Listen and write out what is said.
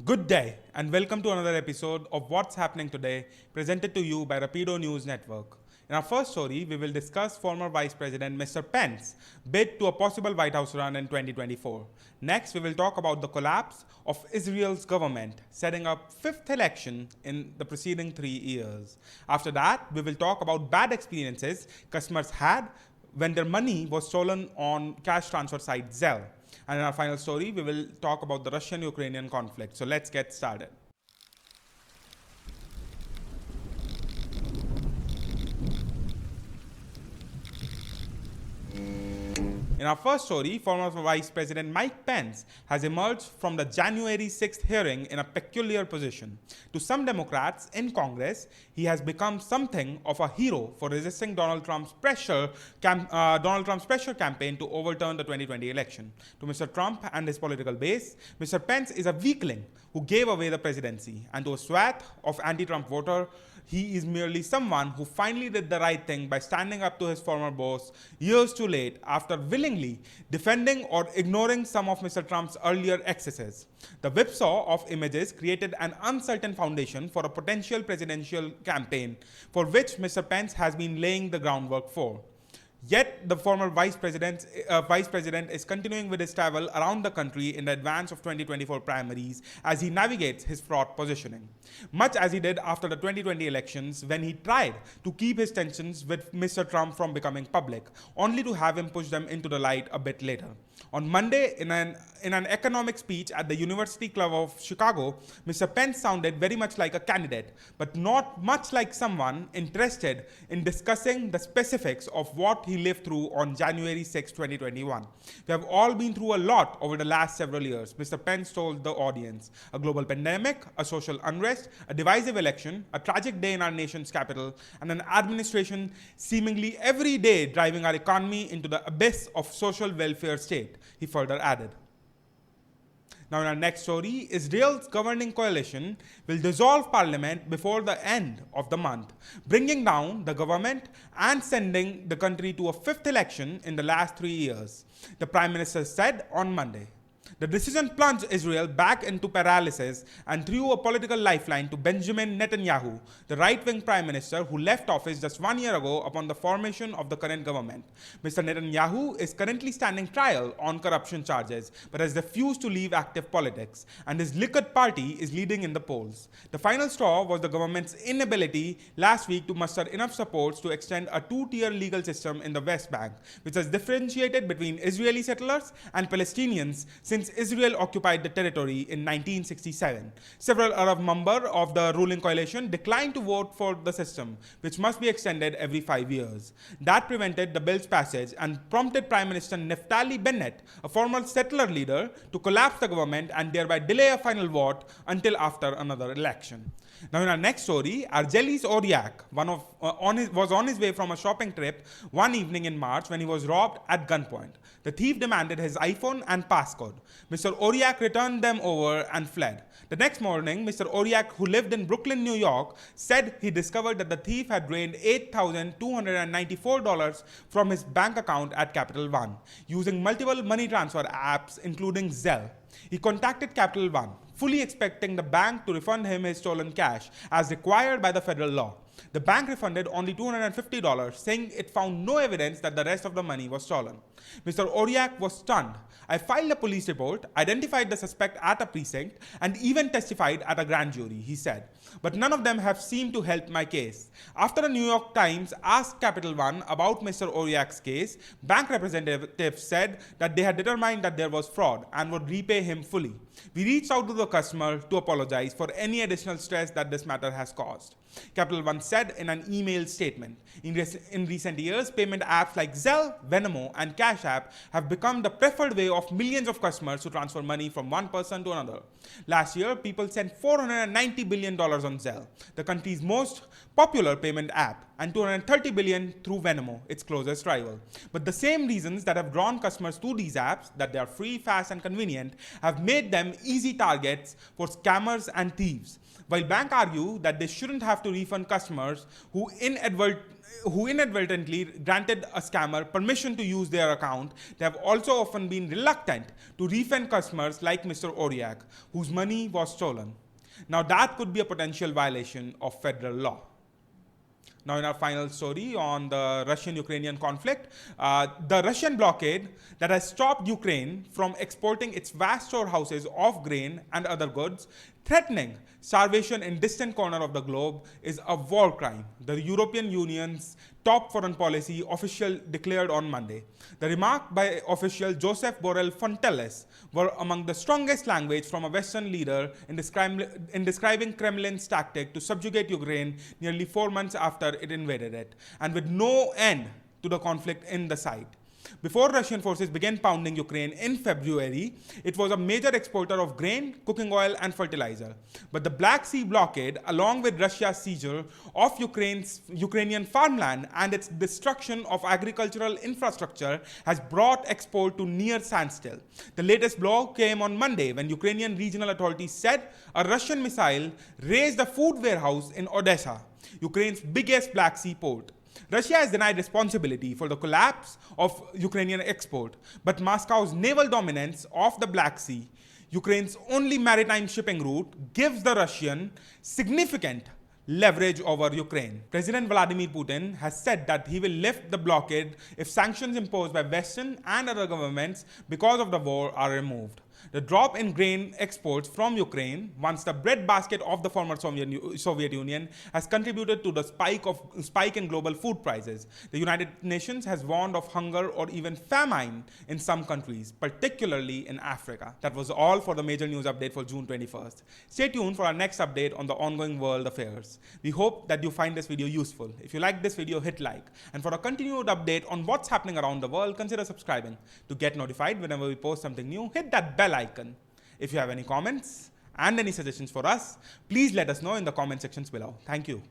Good day and welcome to another episode of What's Happening Today, presented to you by Rapido News Network. In our first story, we will discuss former Vice President Mr. Pence bid to a possible White House run in 2024. Next, we will talk about the collapse of Israel's government, setting up fifth election in the preceding 3 years. After that, we will talk about bad experiences customers had when their money was stolen on cash transfer site Zelle. And in our final story, we will talk about the Russian Ukrainian conflict. So let's get started. In our first story, former Vice President Mike Pence has emerged from the January 6th hearing in a peculiar position. To some Democrats in Congress, he has become something of a hero for resisting Donald Trump's pressure campaign to overturn the 2020 election. To Mr. Trump and his political base, Mr. Pence is a weakling who gave away the presidency, and to a swath of anti-Trump voters, he is merely someone who finally did the right thing by standing up to his former boss years too late after willingly defending or ignoring some of Mr. Trump's earlier excesses. The whipsaw of images created an uncertain foundation for a potential presidential campaign for which Mr. Pence has been laying the groundwork for. Yet, the former vice president is continuing with his travel around the country in advance of 2024 primaries as he navigates his fraught positioning. Much as he did after the 2020 elections when he tried to keep his tensions with Mr. Trump from becoming public, only to have him push them into the light a bit later. On Monday, in an economic speech at the University Club of Chicago, Mr. Pence sounded very much like a candidate, but not much like someone interested in discussing the specifics of what he lived through on January 6, 2021. We have all been through a lot over the last several years, Mr. Pence told the audience. A global pandemic, a social unrest, a divisive election, a tragic day in our nation's capital, and an administration seemingly every day driving our economy into the abyss of social welfare state, he further added. Now, in our next story, Israel's governing coalition will dissolve parliament before the end of the month, bringing down the government and sending the country to a fifth election in the last 3 years, the prime minister said on Monday. The decision plunged Israel back into paralysis and threw a political lifeline to Benjamin Netanyahu, the right-wing prime minister who left office just 1 year ago upon the formation of the current government. Mr. Netanyahu is currently standing trial on corruption charges, but has refused to leave active politics, and his Likud party is leading in the polls. The final straw was the government's inability last week to muster enough support to extend a two-tier legal system in the West Bank, which has differentiated between Israeli settlers and Palestinians since Israel occupied the territory in 1967. Several Arab members of the ruling coalition declined to vote for the system, which must be extended every 5 years. That prevented the bill's passage and prompted Prime Minister Naftali Bennett, a former settler leader, to collapse the government and thereby delay a final vote until after another election. Now, in our next story, Argelis Auriac was on his way from a shopping trip one evening in March when he was robbed at gunpoint. The thief demanded his iPhone and passcode. Mr. Auriac returned them over and fled. The next morning, Mr. Auriac, who lived in Brooklyn, New York, said he discovered that the thief had drained $8,294 from his bank account at Capital One, using multiple money transfer apps, including Zelle. He contacted Capital One, fully expecting the bank to refund him his stolen cash, as required by the federal law. The bank refunded only $250, saying it found no evidence that the rest of the money was stolen. Mr. Auriac was stunned. I filed a police report, identified the suspect at a precinct, and even testified at a grand jury, he said. But none of them have seemed to help my case. After the New York Times asked Capital One about Mr. Auriac's case, bank representatives said that they had determined that there was fraud and would repay him fully. We reached out to the customer to apologize for any additional stress that this matter has caused, Capital One said in an email statement. In recent years, payment apps like Zelle, Venmo, and Cash App have become the preferred way of millions of customers to transfer money from one person to another. Last year, people sent $490 billion on Zelle, the country's most popular payment app, and $230 billion through Venmo, its closest rival. But the same reasons that have drawn customers to these apps, that they are free, fast, and convenient, have made them easy targets for scammers and thieves. while banks argue that they shouldn't have to refund customers who inadvertently granted a scammer permission to use their account, they have also often been reluctant to refund customers like Mr. Oryak, whose money was stolen. Now that could be a potential violation of federal law. Now in our final story on the Russian Ukrainian conflict, the Russian blockade that has stopped Ukraine from exporting its vast storehouses of grain and other goods, threatening starvation in distant corner of the globe, is a war crime, the European Union's top foreign policy official declared on Monday. The remark by official Joseph Borrell Fontelles were among the strongest language from a Western leader in describing Kremlin's tactic to subjugate Ukraine nearly 4 months after it invaded it, and with no end to the conflict in the sight. Before Russian forces began pounding Ukraine in February, it was a major exporter of grain, cooking oil, and fertilizer. But the Black Sea blockade, along with Russia's seizure of Ukrainian farmland and its destruction of agricultural infrastructure, has brought export to near standstill. The latest blow came on Monday when Ukrainian regional authorities said a Russian missile razed a food warehouse in Odessa, Ukraine's biggest Black Sea port. Russia has denied responsibility for the collapse of Ukrainian export, but Moscow's naval dominance of the Black Sea, Ukraine's only maritime shipping route, gives the Russian significant leverage over Ukraine. President Vladimir Putin has said that he will lift the blockade if sanctions imposed by Western and other governments because of the war are removed. The drop in grain exports from Ukraine, once the breadbasket of the former Soviet Union, has contributed to the spike in global food prices. The United Nations has warned of hunger or even famine in some countries, particularly in Africa. That was all for the major news update for June 21st. Stay tuned for our next update on the ongoing world affairs. We hope that you find this video useful. If you like this video, hit like. And for a continued update on what's happening around the world, consider subscribing. To get notified whenever we post something new, hit that bell icon. If you have any comments and any suggestions for us, please let us know in the comment sections below. Thank you.